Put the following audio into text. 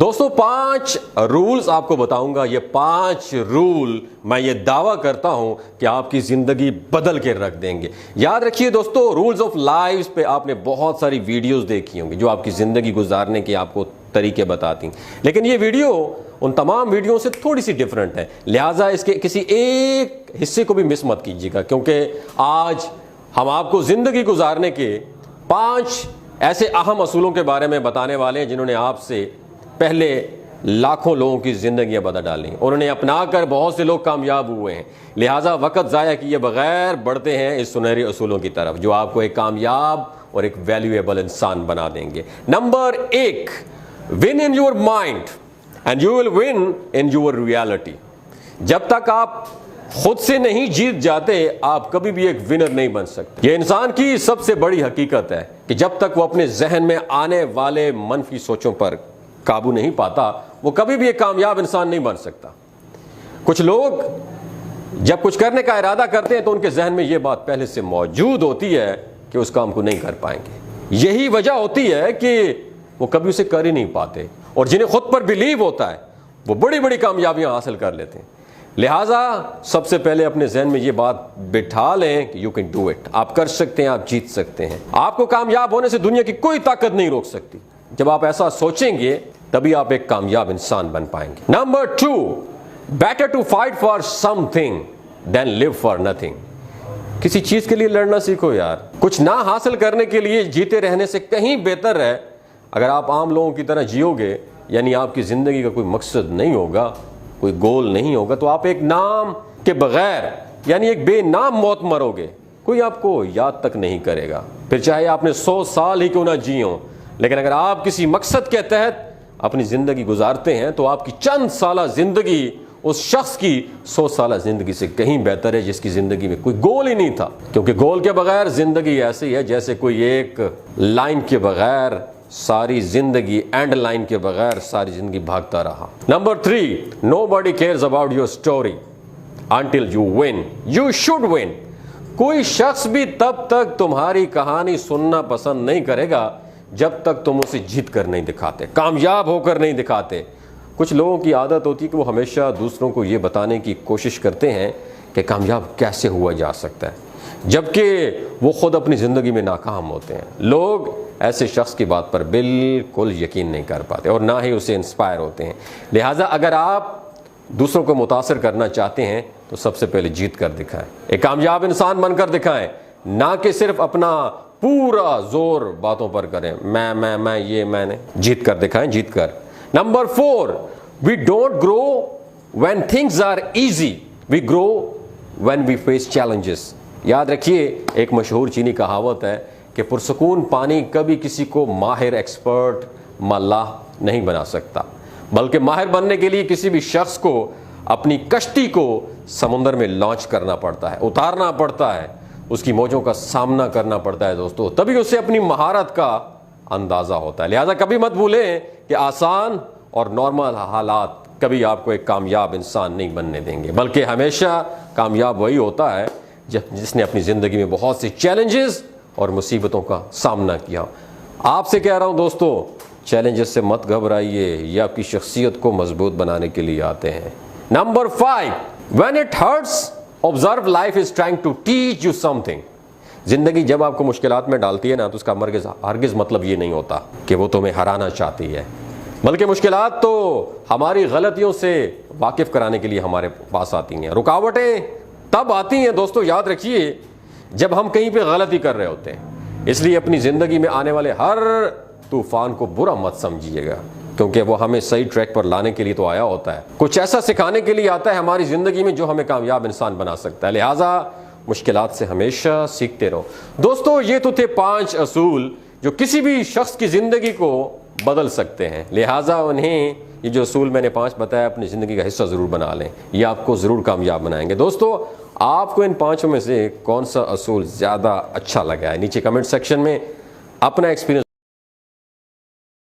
दोस्तों 5 रूल्स आपको बताऊंगा। ये 5 रूल मैं ये दावा करता हूं कि आपकी जिंदगी बदल के रख देंगे। याद रखिए दोस्तों, रूल्स ऑफ लाइफ पे आपने बहुत सारी वीडियोस देखी होंगी जो आपकी जिंदगी गुजारने के आपको तरीके बताती, लेकिन ये वीडियो उन तमाम वीडियो से थोड़ी सी डिफरेंट है। लिहाजा इसके किसी एक हिस्से को भी मिस मत कीजिएगा, क्योंकि आज हम आपको जिंदगी गुजारने के 5 ऐसे अहम असूलों के बारे में बताने वाले हैं जिन्होंने आपसे पहले लाखों लोगों की जिंदगियां बदल डाली। उन्होंने अपनाकर बहुत से लोग कामयाब हुए हैं। लिहाजा वक्त ज़ाया किए बगैर बढ़ते हैं इस सुनहरे असूलों की तरफ जो आपको एक कामयाब और एक वैल्यूएबल इंसान बना देंगे। Number 1, win in your mind and you will win in your reality. जब तक आप खुद से नहीं जीत जाते, आप कभी भी एक विनर नहीं बन सकते। ये इंसान की सबसे बड़ी हकीकत है कि जब तक वो अपने जहन में आने वाले मनफी सोचों पर काबू नहीं पाता, वो कभी भी एक कामयाब इंसान नहीं बन सकता। कुछ लोग जब कुछ करने का इरादा करते हैं तो उनके जहन में ये बात पहले से मौजूद होती है कि उस काम को नहीं कर पाएंगे। यही वजह होती है कि वो कभी उसे कर ही नहीं पाते, और जिन्हें खुद पर बिलीव होता है वो बड़ी बड़ी कामयाबियां हासिल कर लेते हैं। लिहाजा सबसे पहले अपने जहन में ये बात बिठा लें कि यू कैन डू इट। आप कर सकते हैं, आप जीत सकते हैं। आपको कामयाब होने से दुनिया की कोई ताकत नहीं रोक सकती। जब आप ऐसा सोचेंगे तभी आप एक कामयाब इंसान बन पाएंगे। Number 2, better to fight for something then live for nothing. किसी चीज के लिए लड़ना सीखो यार। कुछ ना हासिल करने के लिए जीते रहने से कहीं बेहतर है अगर आप आम लोगों की तरह जियोगे, यानी आपकी जिंदगी का कोई मकसद नहीं होगा, कोई गोल नहीं होगा, तो आप एक नाम के बगैर यानी एक बेनाम मौत मरोगे। कोई आपको याद तक नहीं करेगा, फिर चाहे आपने 100 साल ही क्यों ना जिए हो। लेकिन अगर आप किसी मकसद के तहत अपनी जिंदगी गुजारते हैं तो आपकी चंद साल जिंदगी उस शख्स की 100 साल जिंदगी से कहीं बेहतर है जिसकी जिंदगी में कोई गोल ही नहीं था। क्योंकि गोल के बगैर जिंदगी ऐसी है जैसे कोई एक लाइन के बगैर सारी जिंदगी, एंड लाइन के बगैर सारी जिंदगी भागता रहा। Number 3, nobody cares about your story until you win. You should win. कोई शख्स भी तब तक तुम्हारी कहानी सुनना पसंद नहीं करेगा जब तक तुम उसे जीत कर नहीं दिखाते, कामयाब होकर नहीं दिखाते। कुछ लोगों की आदत होती है कि वो हमेशा दूसरों को ये बताने की कोशिश करते हैं कि कामयाब कैसे हुआ जा सकता है, जबकि वो खुद अपनी ज़िंदगी में नाकाम होते हैं। लोग ऐसे शख्स की बात पर बिल्कुल यकीन नहीं कर पाते और ना ही उसे इंस्पायर होते हैं। लिहाजा अगर आप दूसरों को मुतासर करना चाहते हैं तो सबसे पहले जीत कर दिखाएं, एक कामयाब इंसान बनकर दिखाएं, ना कि सिर्फ अपना पूरा जोर बातों पर करें, मैं ये मैंने। जीत कर दिखाएं, जीत कर। Number 4, we don't grow when things are easy, we grow when we face challenges. याद रखिए, एक मशहूर चीनी कहावत है कि पुरसकून पानी कभी किसी को माहिर, एक्सपर्ट, मल्लाह नहीं बना सकता, बल्कि माहिर बनने के लिए किसी भी शख्स को अपनी कश्ती को समुंदर में लॉन्च करना पड़ता है, उतारना पड़ता है, उसकी मौजों का सामना करना पड़ता है दोस्तों, तभी उसे अपनी महारत का अंदाज़ा होता है। लिहाजा कभी मत भूलें कि आसान और नॉर्मल हालात कभी आपको एक कामयाब इंसान नहीं बनने देंगे, बल्कि हमेशा कामयाब वही होता है जिसने अपनी ज़िंदगी में बहुत सी चैलेंजेस और मुसीबतों का सामना किया। आपसे कह रहा हूँ दोस्तों, चैलेंजेस से मत घबराइए, ये आपकी शख्सियत को मजबूत बनाने के लिए आते हैं। Number 5, when it hurts observe life is trying to teach you something. जिंदगी जब आपको मुश्किलात में डालती है ना, तो उसका हरगिज मतलब ये नहीं होता कि वो तुम्हें हराना चाहती है, बल्कि मुश्किलात तो हमारी गलतियों से वाकिफ कराने के लिए हमारे पास आती हैं। रुकावटें तब आती हैं दोस्तों, याद रखिए, जब हम कहीं पे गलती कर रहे होते हैं। इसलिए अपनी ज़िंदगी में आने वाले हर तूफान को बुरा मत समझिएगा, क्योंकि वो हमें सही ट्रैक पर लाने के लिए तो आया होता है, कुछ ऐसा सिखाने के लिए आता है हमारी ज़िंदगी में जो हमें कामयाब इंसान बना सकता है। लिहाजा मुश्किलात से हमेशा सीखते रहो। दोस्तों, ये तो थे 5 असूल जो किसी भी शख्स की ज़िंदगी को बदल सकते हैं। लिहाजा उन्हें ये जो असूल मैंने 5 बताया अपनी ज़िंदगी का हिस्सा ज़रूर बना लें, ये आपको ज़रूर कामयाब बनाएंगे। दोस्तों, आपको इन 5 में से कौन सा असूल ज़्यादा अच्छा लगा है, नीचे कमेंट सेक्शन में अपना एक्सपीरियंस